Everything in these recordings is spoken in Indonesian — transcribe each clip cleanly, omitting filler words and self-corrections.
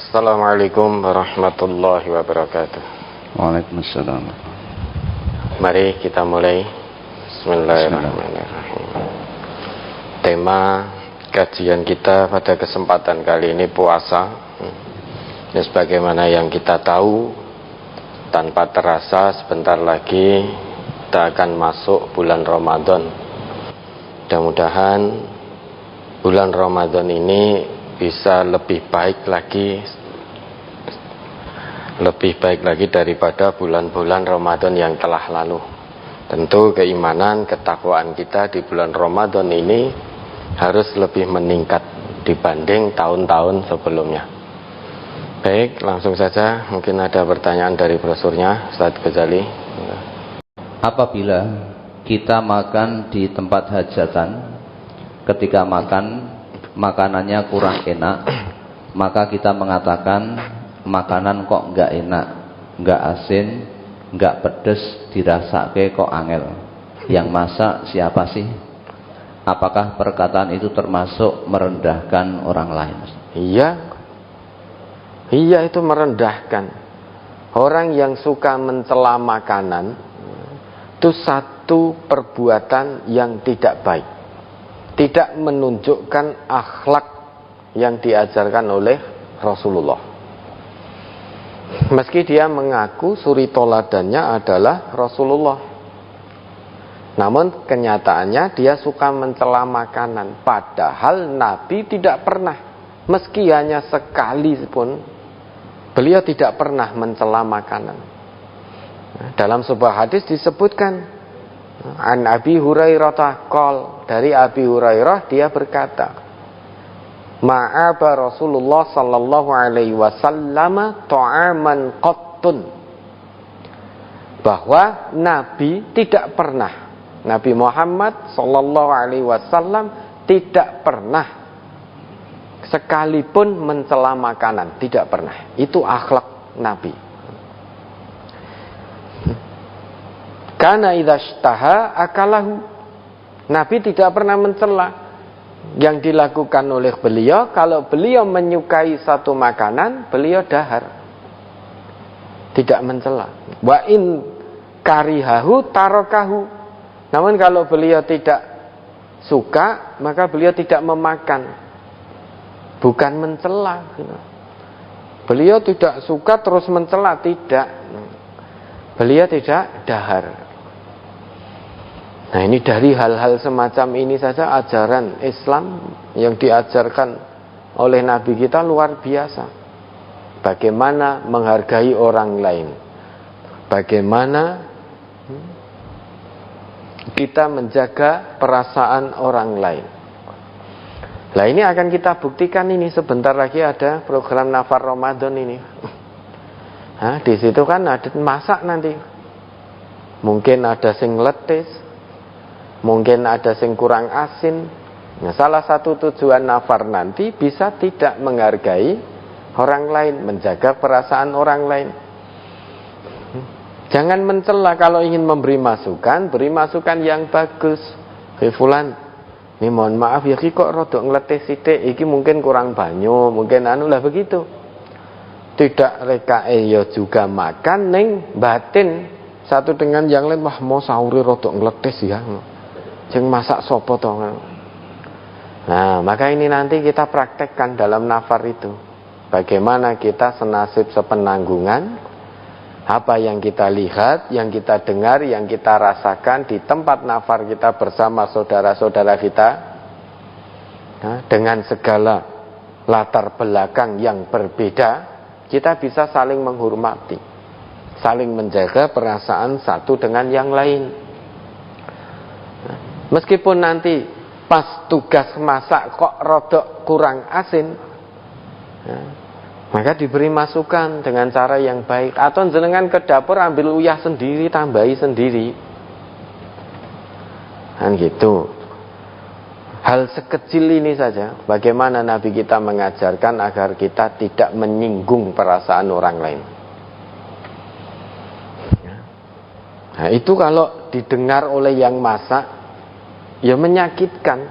Assalamualaikum warahmatullahi wabarakatuh. Waalaikumsalam. Mari kita mulai. Bismillahirrahmanirrahim. Tema kajian kita pada kesempatan kali ini puasa. Ya, sebagaimana yang kita tahu, tanpa terasa sebentar lagi kita akan masuk bulan Ramadan. Mudah-mudahan bulan Ramadan ini bisa lebih baik lagi daripada bulan-bulan Ramadan yang telah lalu. Tentu keimanan, ketakwaan kita di bulan Ramadan ini harus lebih meningkat dibanding tahun-tahun sebelumnya. Baik, langsung saja, mungkin ada pertanyaan dari brosurnya, Ustaz Ghazali. Apabila kita makan di tempat hajatan, ketika makan makanannya kurang enak, maka kita mengatakan makanan kok enggak enak, enggak asin, enggak pedes, dirasake kok angel. Yang masak siapa sih? Apakah perkataan itu termasuk merendahkan orang lain? Iya, itu merendahkan. Orang yang suka mencela makanan itu satu perbuatan yang tidak baik, tidak menunjukkan akhlak yang diajarkan oleh Rasulullah. Meski dia mengaku suri toladannya adalah Rasulullah, namun kenyataannya dia suka mencela makanan. Padahal Nabi tidak pernah, meski hanya sekali pun, beliau tidak pernah mencela makanan. Dalam sebuah hadis disebutkan, An Abi Hurairah qol, dari Abi Hurairah dia berkata, ma'aba Rasulullah sallallahu alaihi wasallam ta'aman qattun, bahwa Nabi tidak pernah, Nabi Muhammad sallallahu alaihi wasallam tidak pernah sekalipun mencela makanan, tidak pernah. Itu akhlak Nabi. Kana idza ishtaha akalahu, Nabi tidak pernah mencela. Yang dilakukan oleh beliau, kalau beliau menyukai satu makanan, beliau dahar, tidak mencela. Wa in karihahu tarokahu, namun kalau beliau tidak suka, maka beliau tidak memakan. Bukan mencela. Beliau tidak suka terus mencela, tidak. Beliau tidak dahar. Nah, ini dari hal-hal semacam ini saja ajaran Islam yang diajarkan oleh Nabi kita luar biasa. Bagaimana menghargai orang lain, bagaimana kita menjaga perasaan orang lain. Nah, ini akan kita buktikan. Ini sebentar lagi ada program Nafar Ramadan ini. Nah, di situ kan ada masak nanti. Mungkin ada sing letis, mungkin ada yang kurang asin. Nah, salah satu tujuan nafar nanti bisa tidak menghargai orang lain, menjaga perasaan orang lain. Jangan mencela. Kalau ingin memberi masukan, beri masukan yang bagus. Hei fulan, ini mohon maaf ya ki kok rodok ngletih sithik, iki mungkin kurang banyu, mungkin anu lah begitu. Tidak rekae ya juga makan ning batin satu dengan yang lain, wah mau sahuri rodok ngletis ya. Jeng masak sopo to. Nah, maka ini nanti kita praktekkan dalam nafar itu. Bagaimana kita senasib sepenanggungan, apa yang kita lihat, yang kita dengar, yang kita rasakan di tempat nafar kita bersama saudara-saudara kita, nah, dengan segala latar belakang yang berbeda, kita bisa saling menghormati, saling menjaga perasaan satu dengan yang lain. Meskipun nanti pas tugas masak kok rodok kurang asin, ya, maka diberi masukan dengan cara yang baik. Atau jenengan ke dapur ambil uyah sendiri, tambahi sendiri, kan gitu. Hal sekecil ini saja, bagaimana Nabi kita mengajarkan agar kita tidak menyinggung perasaan orang lain. Nah, itu kalau didengar oleh yang masak, ya menyakitkan.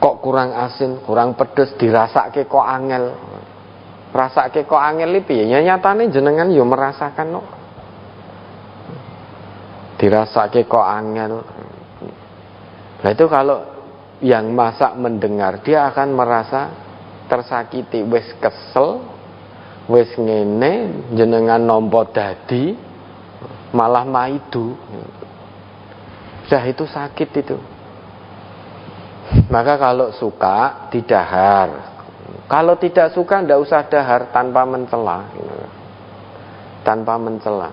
Kok kurang asin, kurang pedes, dirasake kok angel. Rasake kok angel piye? Ya nyatane jenengan yo merasakan kok. Dirasake kok angel. Nah itu kalau yang masak mendengar, dia akan merasa tersakiti, wis kesel, wis ngene, jenengan nampa dadi malah maidu. Sudah itu sakit itu. Maka kalau suka didahar. Kalau tidak suka ndak usah dahar tanpa mencela. Tanpa mencela.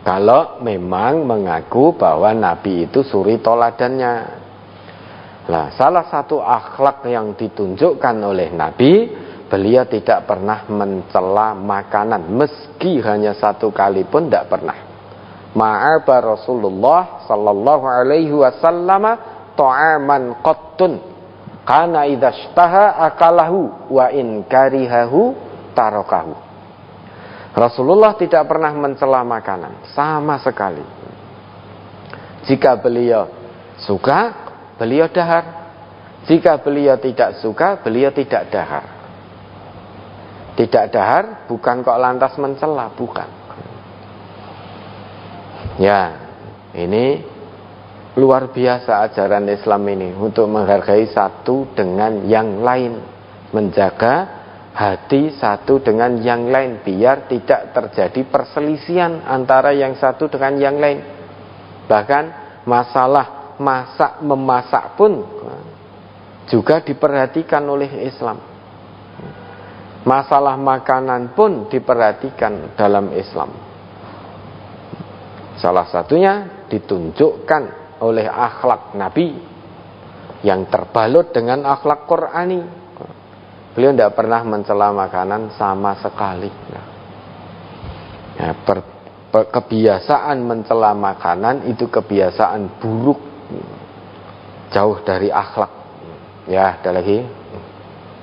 Kalau memang mengaku bahwa Nabi itu suri toladannya. Nah, salah satu akhlak yang ditunjukkan oleh Nabi, beliau tidak pernah mencela makanan, meski hanya satu kali pun tidak pernah. Ma'aba Rasulullah sallallahu alaihi wasallam ta'aman qattun kana idza ishtaha akalahu wa in karihahu tarakahu. Rasulullah tidak pernah mencela makanan sama sekali. Jika beliau suka, beliau dahar. Jika beliau tidak suka, beliau tidak dahar. Tidak dahar bukan kok lantas mencela, bukan. Ya, ini luar biasa ajaran Islam ini untuk menghargai satu dengan yang lain, menjaga hati satu dengan yang lain biar tidak terjadi perselisihan antara yang satu dengan yang lain. Bahkan masalah masak memasak pun juga diperhatikan oleh Islam. Masalah makanan pun diperhatikan dalam Islam. Salah satunya ditunjukkan oleh akhlak Nabi yang terbalut dengan akhlak Qur'ani. Beliau tidak pernah mencela makanan sama sekali. Ya, kebiasaan mencela makanan itu kebiasaan buruk, jauh dari akhlak. Ya, ada lagi.